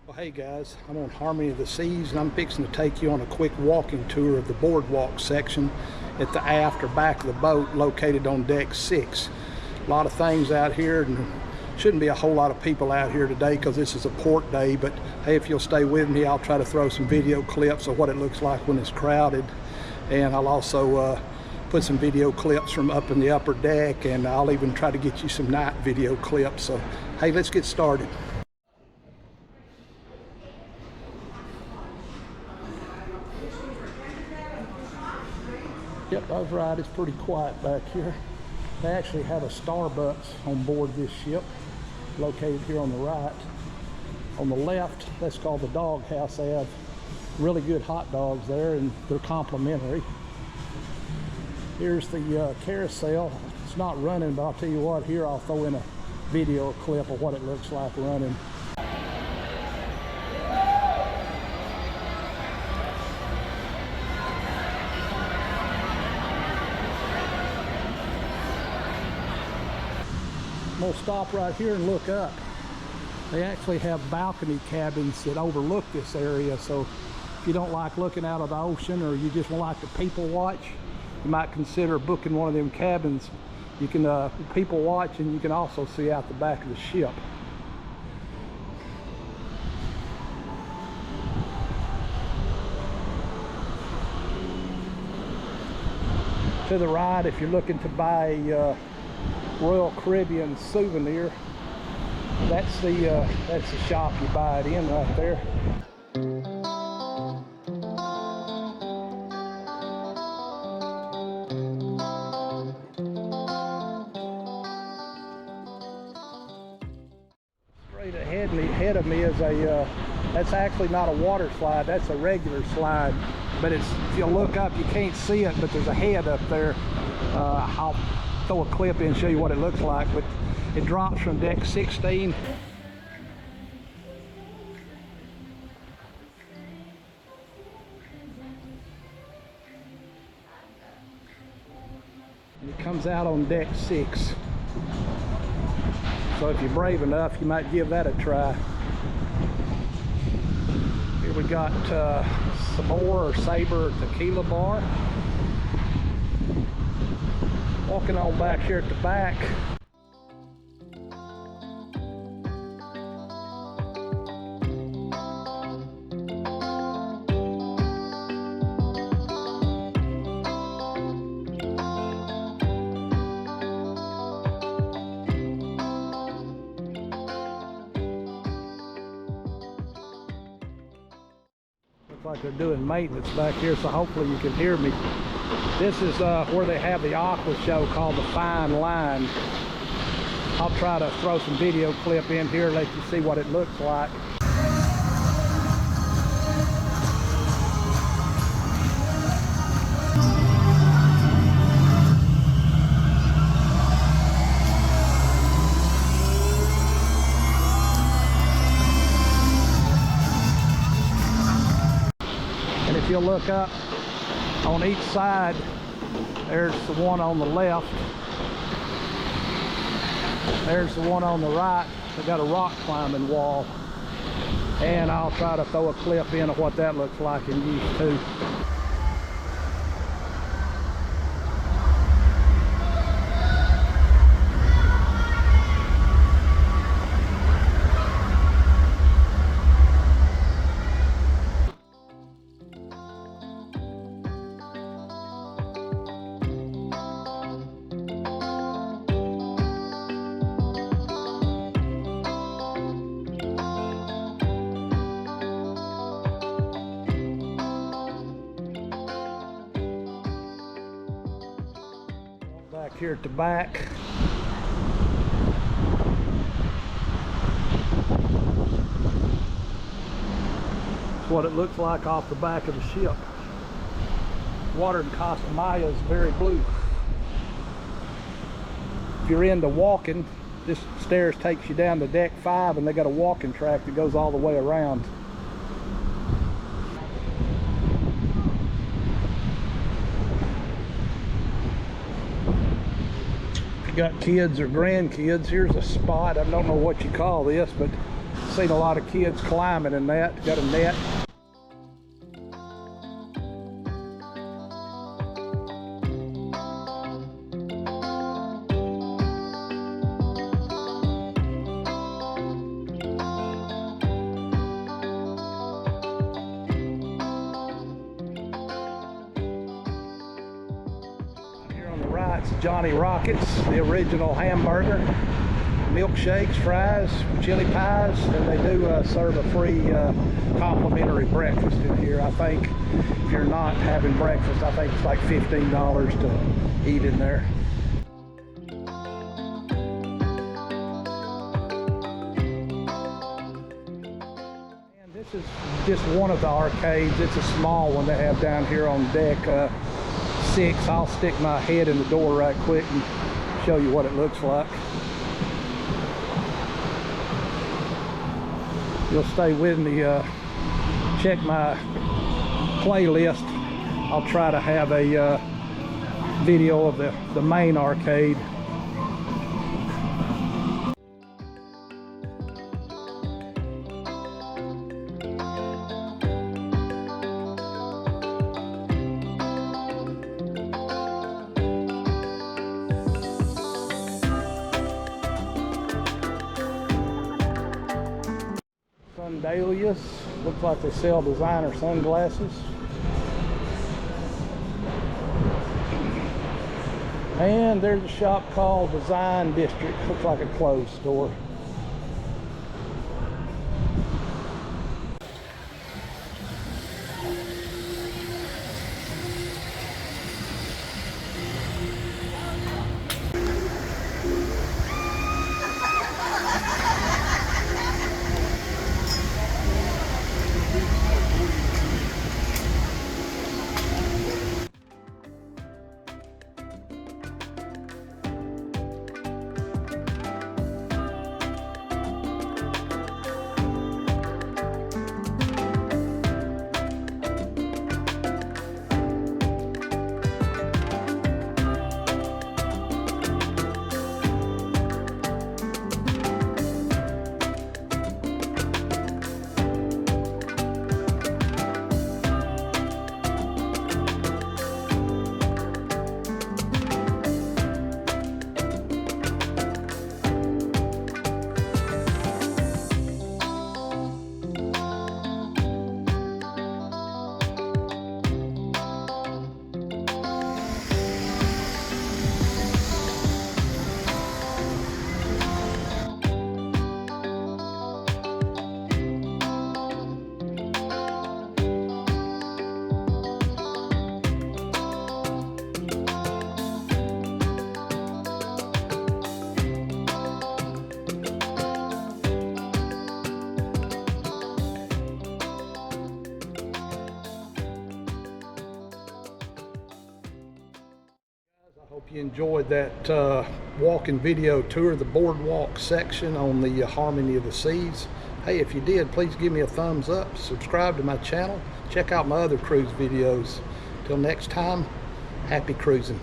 Well, hey guys, I'm on Harmony of the Seas and I'm fixing to take you on a quick walking tour of the Boardwalk section at the aft or back of the boat located on deck 6. A lot of things out here, and shouldn't be a whole lot of people out here today because this is a port day, but hey, if you'll stay with me, I'll try to throw some video clips of what it looks like when it's crowded, and I'll also put some video clips from up in the upper deck, and I'll even try to get you some night video clips. So hey, let's get started. Yep, I was right, it's pretty quiet back here. They actually have a Starbucks on board this ship, located here on the right. On the left, that's called the Dog House. They have really good hot dogs there, and they're complimentary. Here's the carousel. It's not running, but I'll tell you what, here I'll throw in a video clip of what it looks like running. I'm gonna stop right here and look up. They actually have balcony cabins that overlook this area, so if you don't like looking out of the ocean, or you just like to people watch, you might consider booking one of them cabins. You can people watch, and you can also see out the back of the ship. To the right, if you're looking to buy a Royal Caribbean souvenir, that's the shop you buy it in right there. Straight ahead of me is a that's actually not a water slide, that's a regular slide, but it's, if you look up you can't see it, but there's a head up there. I'll throw a clip in and show you what it looks like, but it drops from deck 16. And it comes out on deck 6. So if you're brave enough, you might give that a try. Here we got Sabor or Saber tequila bar. Walking on back here at the back. Looks like they're doing maintenance back here, so hopefully you can hear me. This is where they have the aqua show called the Fine Line. I'll try to throw some video clip in here, let you see what it looks like. And if you'll look up on each side, there's the one on the left, there's the one on the right. They got a rock climbing wall, and I'll try to throw a clip in of what that looks like in use too. Back here at the back, that's what it looks like off the back of the ship. Water in Costa Maya is very blue. If you're into walking, this stairs takes you down to deck 5, and they got a walking track that goes all the way around. got kids or grandkids, here's a spot. I don't know what you call this, but seen a lot of kids climbing in that. Got a net. Here on the right is Johnny Rockets, the original hamburger. Milkshakes, fries, chili pies, and they do serve a free complimentary breakfast in here. I think if you're not having breakfast, I think it's like $15 to eat in there. And this is just one of the arcades. It's a small one they have down here on deck 6. I'll stick my head in the door right quick and show you what it looks like. You'll stay with me, check my playlist. I'll try to have a video of the main arcade. Sundalias, looks like they sell designer sunglasses. And there's a shop called Design District, looks like a clothes store. Hope you enjoyed that walking video tour of the Boardwalk section on the Harmony of the Seas. Hey, if you did, please give me a thumbs up, subscribe to my channel, check out my other cruise videos. Till next time, happy cruising.